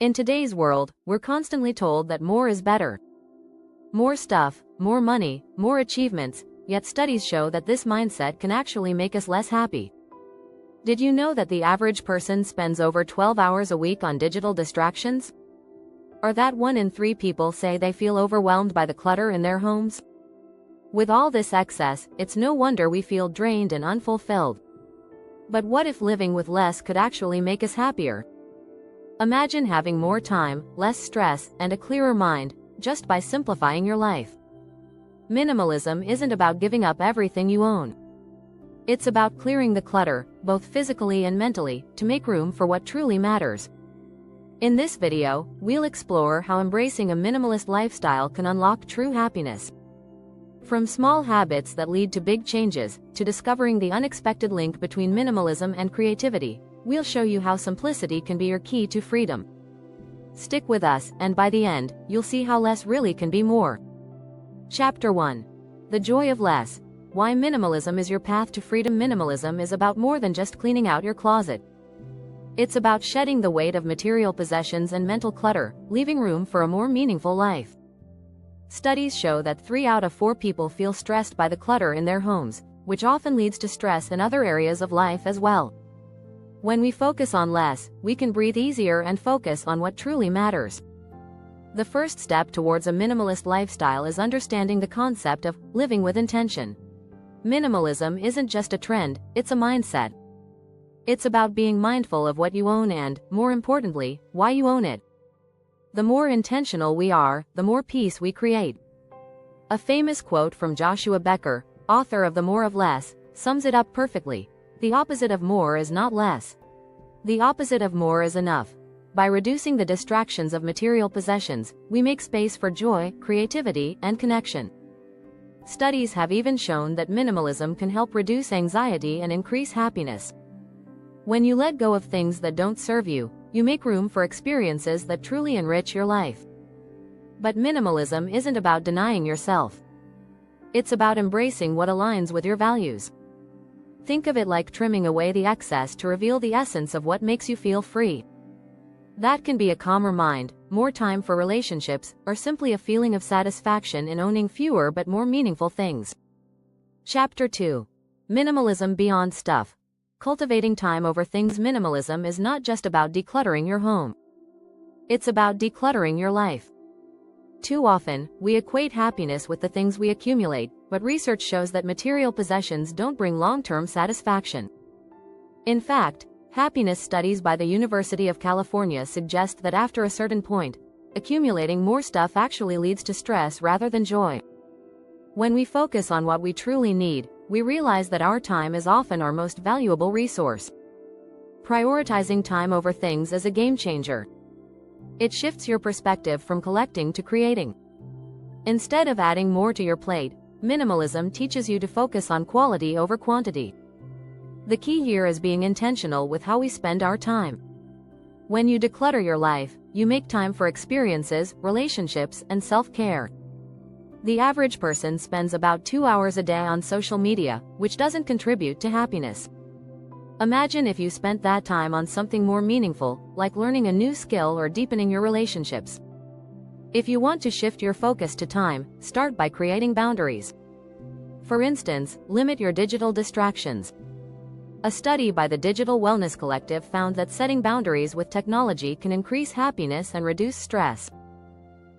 In today's world, we're constantly told that more is better. More stuff, more money, more achievements, yet studies show that this mindset can actually make us less happy. Did you know that the average person spends over 12 hours a week on digital distractions? Or that 1 in 3 people say they feel overwhelmed by the clutter in their homes? With all this excess, it's no wonder we feel drained and unfulfilled. But what if living with less could actually make us happier? Imagine having more time, less stress, and a clearer mind, just by simplifying your life. Minimalism isn't about giving up everything you own. It's about clearing the clutter, both physically and mentally, to make room for what truly matters. In this video, we'll explore how embracing a minimalist lifestyle can unlock true happiness. From small habits that lead to big changes, to discovering the unexpected link between minimalism and creativity, we'll show you how simplicity can be your key to freedom. Stick with us, and by the end, you'll see how less really can be more. Chapter 1. The Joy of Less. Why minimalism is your path to freedom. Minimalism is about more than just cleaning out your closet. It's about shedding the weight of material possessions and mental clutter, leaving room for a more meaningful life. Studies show that 3 out of 4 people feel stressed by the clutter in their homes, which often leads to stress in other areas of life as well. When we focus on less, we can breathe easier and focus on what truly matters. The first step towards a minimalist lifestyle is understanding the concept of living with intention. Minimalism isn't just a trend, it's a mindset. It's about being mindful of what you own and, more importantly, why you own it. The more intentional we are, the more peace we create. A famous quote from Joshua Becker, author of The More of Less, sums it up perfectly. The opposite of more is not less. The opposite of more is enough. By reducing the distractions of material possessions, we make space for joy, creativity, and connection. Studies have even shown that minimalism can help reduce anxiety and increase happiness. When you let go of things that don't serve you, you make room for experiences that truly enrich your life. But minimalism isn't about denying yourself. It's about embracing what aligns with your values. Think of it like trimming away the excess to reveal the essence of what makes you feel free. That can be a calmer mind, more time for relationships, or simply a feeling of satisfaction in owning fewer but more meaningful things. Chapter 2. Minimalism Beyond Stuff. Cultivating time over things. Minimalism is not just about decluttering your home. It's about decluttering your life. Too often, we equate happiness with the things we accumulate, but research shows that material possessions don't bring long-term satisfaction. In fact, happiness studies by the University of California suggest that after a certain point, accumulating more stuff actually leads to stress rather than joy. When we focus on what we truly need, we realize that our time is often our most valuable resource. Prioritizing time over things is a game changer. It shifts your perspective from collecting to creating. Instead of adding more to your plate, minimalism teaches you to focus on quality over quantity. The key here is being intentional with how we spend our time. When you declutter your life, you make time for experiences, relationships, and self-care. The average person spends about 2 hours a day on social media, which doesn't contribute to happiness. Imagine if you spent that time on something more meaningful, like learning a new skill or deepening your relationships. If you want to shift your focus to time, start by creating boundaries. For instance, limit your digital distractions. A study by the Digital Wellness Collective found that setting boundaries with technology can increase happiness and reduce stress.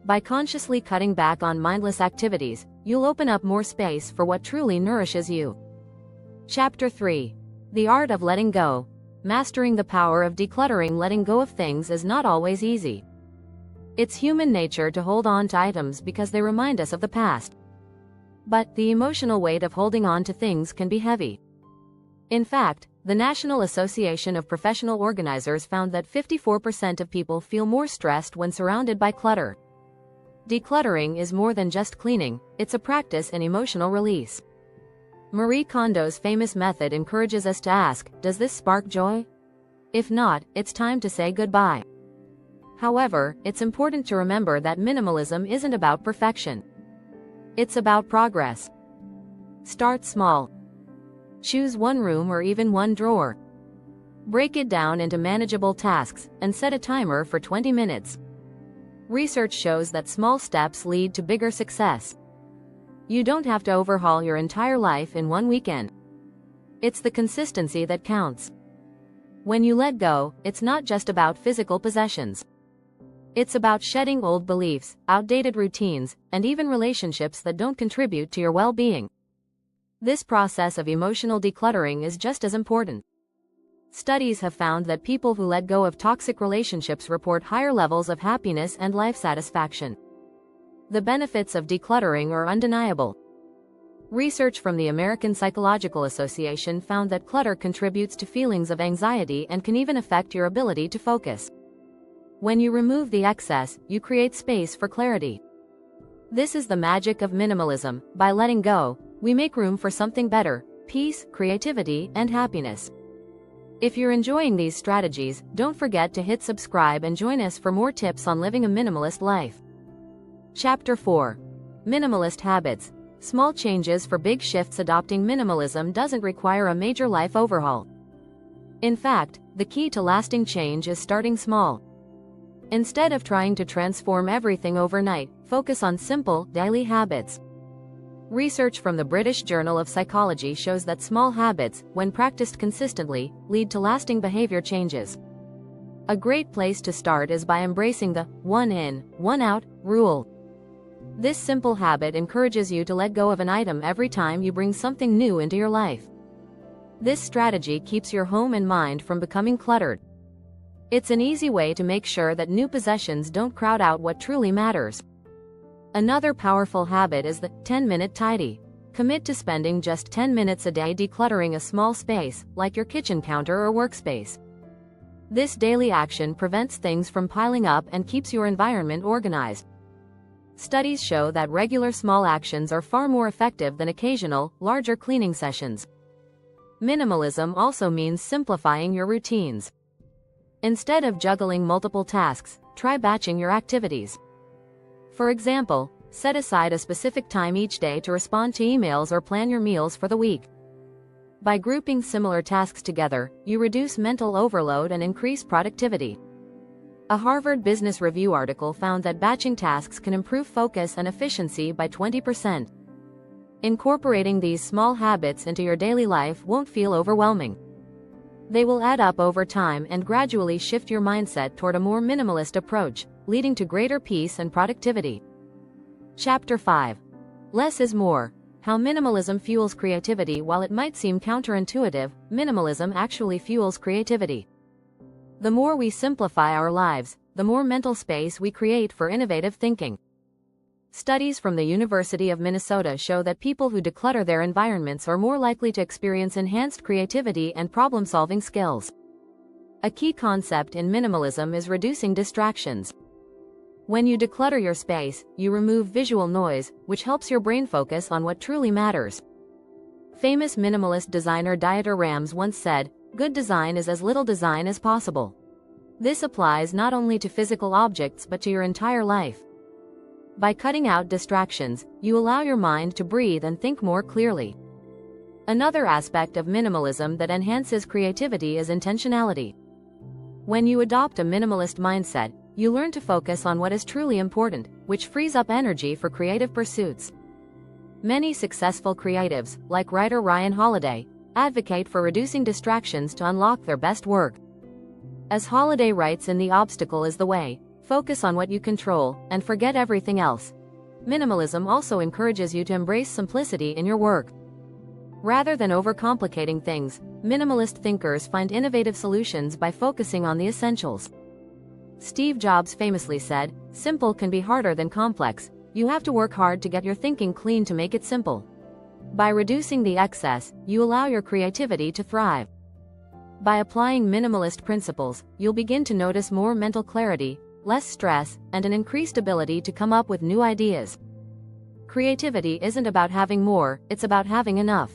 By consciously cutting back on mindless activities, you'll open up more space for what truly nourishes you. Chapter 3. The Art of Letting Go. Mastering the power of decluttering. Letting go of things is not always easy. It's human nature to hold on to items because they remind us of the past. But the emotional weight of holding on to things can be heavy. In fact, the National Association of Professional Organizers found that 54% of people feel more stressed when surrounded by clutter. Decluttering is more than just cleaning, it's a practice in emotional release. Marie Kondo's famous method encourages us to ask, does this spark joy? If not, it's time to say goodbye. However, it's important to remember that minimalism isn't about perfection. It's about progress. Start small. Choose one room or even one drawer. Break it down into manageable tasks and set a timer for 20 minutes. Research shows that small steps lead to bigger success. You don't have to overhaul your entire life in one weekend. It's the consistency that counts. When you let go, it's not just about physical possessions. It's about shedding old beliefs, outdated routines, and even relationships that don't contribute to your well-being. This process of emotional decluttering is just as important. Studies have found that people who let go of toxic relationships report higher levels of happiness and life satisfaction. The benefits of decluttering are undeniable. Research from the American Psychological Association found that clutter contributes to feelings of anxiety and can even affect your ability to focus. When you remove the excess, you create space for clarity. This is the magic of minimalism. By letting go, we make room for something better: peace, creativity, and happiness. If you're enjoying these strategies, don't forget to hit subscribe and join us for more tips on living a minimalist life. Chapter 4. Minimalist Habits. Small changes for big shifts. Adopting minimalism doesn't require a major life overhaul. In fact, the key to lasting change is starting small. Instead of trying to transform everything overnight, focus on simple, daily habits. Research from the British Journal of Psychology shows that small habits, when practiced consistently, lead to lasting behavior changes. A great place to start is by embracing the one in, one out rule. This simple habit encourages you to let go of an item every time you bring something new into your life. This strategy keeps your home and mind from becoming cluttered. It's an easy way to make sure that new possessions don't crowd out what truly matters. Another powerful habit is the 10-minute tidy. Commit to spending just 10 minutes a day decluttering a small space, like your kitchen counter or workspace. This daily action prevents things from piling up and keeps your environment organized. Studies show that regular small actions are far more effective than occasional, larger cleaning sessions. Minimalism also means simplifying your routines. Instead of juggling multiple tasks, try batching your activities. For example, set aside a specific time each day to respond to emails or plan your meals for the week. By grouping similar tasks together, you reduce mental overload and increase productivity. A Harvard Business Review article found that batching tasks can improve focus and efficiency by 20%. Incorporating these small habits into your daily life won't feel overwhelming. They will add up over time and gradually shift your mindset toward a more minimalist approach, leading to greater peace and productivity. Chapter 5. Less is more. How minimalism fuels creativity. While it might seem counterintuitive, minimalism actually fuels creativity. The more we simplify our lives, the more mental space we create for innovative thinking. Studies from the University of Minnesota show that people who declutter their environments are more likely to experience enhanced creativity and problem-solving skills. A key concept in minimalism is reducing distractions. When you declutter your space, you remove visual noise, which helps your brain focus on what truly matters. Famous minimalist designer Dieter Rams once said, "Good design is as little design as possible." This applies not only to physical objects but to your entire life. By cutting out distractions, you allow your mind to breathe and think more clearly. Another aspect of minimalism that enhances creativity is intentionality. When you adopt a minimalist mindset, you learn to focus on what is truly important, which frees up energy for creative pursuits. Many successful creatives, like writer Ryan Holiday, advocate for reducing distractions to unlock their best work. As Holiday writes in The Obstacle is the Way, focus on what you control, and forget everything else. Minimalism also encourages you to embrace simplicity in your work. Rather than overcomplicating things, minimalist thinkers find innovative solutions by focusing on the essentials. Steve Jobs famously said, "Simple can be harder than complex. You have to work hard to get your thinking clean to make it simple." By reducing the excess, you allow your creativity to thrive. By applying minimalist principles, you'll begin to notice more mental clarity, less stress, and an increased ability to come up with new ideas. Creativity isn't about having more, it's about having enough.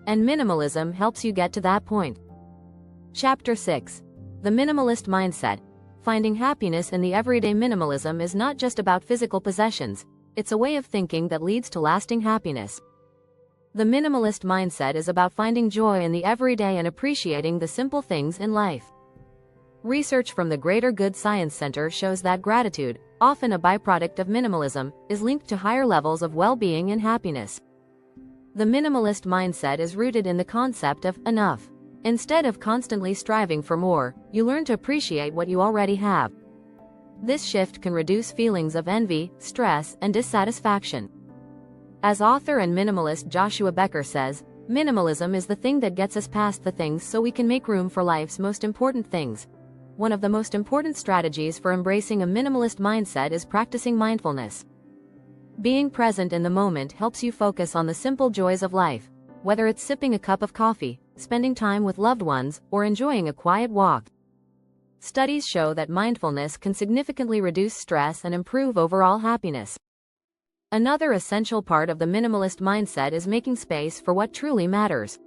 And minimalism helps you get to that point. Chapter 6. The Minimalist Mindset. Finding happiness in the everyday. Minimalism is not just about physical possessions, it's a way of thinking that leads to lasting happiness. The minimalist mindset is about finding joy in the everyday and appreciating the simple things in life. Research from the Greater Good Science Center shows that gratitude, often a byproduct of minimalism, is linked to higher levels of well-being and happiness. The minimalist mindset is rooted in the concept of enough. Instead of constantly striving for more, you learn to appreciate what you already have. This shift can reduce feelings of envy, stress, and dissatisfaction. As author and minimalist Joshua Becker says, minimalism is the thing that gets us past the things so we can make room for life's most important things. One of the most important strategies for embracing a minimalist mindset is practicing mindfulness. Being present in the moment helps you focus on the simple joys of life, whether it's sipping a cup of coffee, spending time with loved ones, or enjoying a quiet walk. Studies show that mindfulness can significantly reduce stress and improve overall happiness. Another essential part of the minimalist mindset is making space for what truly matters.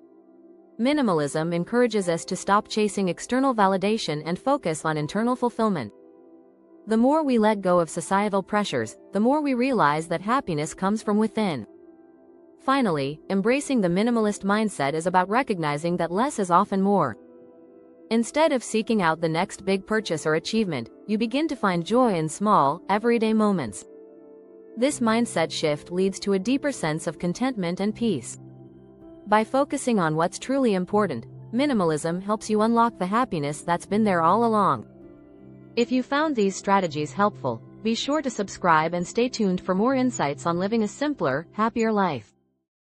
Minimalism encourages us to stop chasing external validation and focus on internal fulfillment. The more we let go of societal pressures, the more we realize that happiness comes from within. Finally, embracing the minimalist mindset is about recognizing that less is often more. Instead of seeking out the next big purchase or achievement, you begin to find joy in small, everyday moments. This mindset shift leads to a deeper sense of contentment and peace. By focusing on what's truly important, minimalism helps you unlock the happiness that's been there all along. If you found these strategies helpful, be sure to subscribe and stay tuned for more insights on living a simpler, happier life.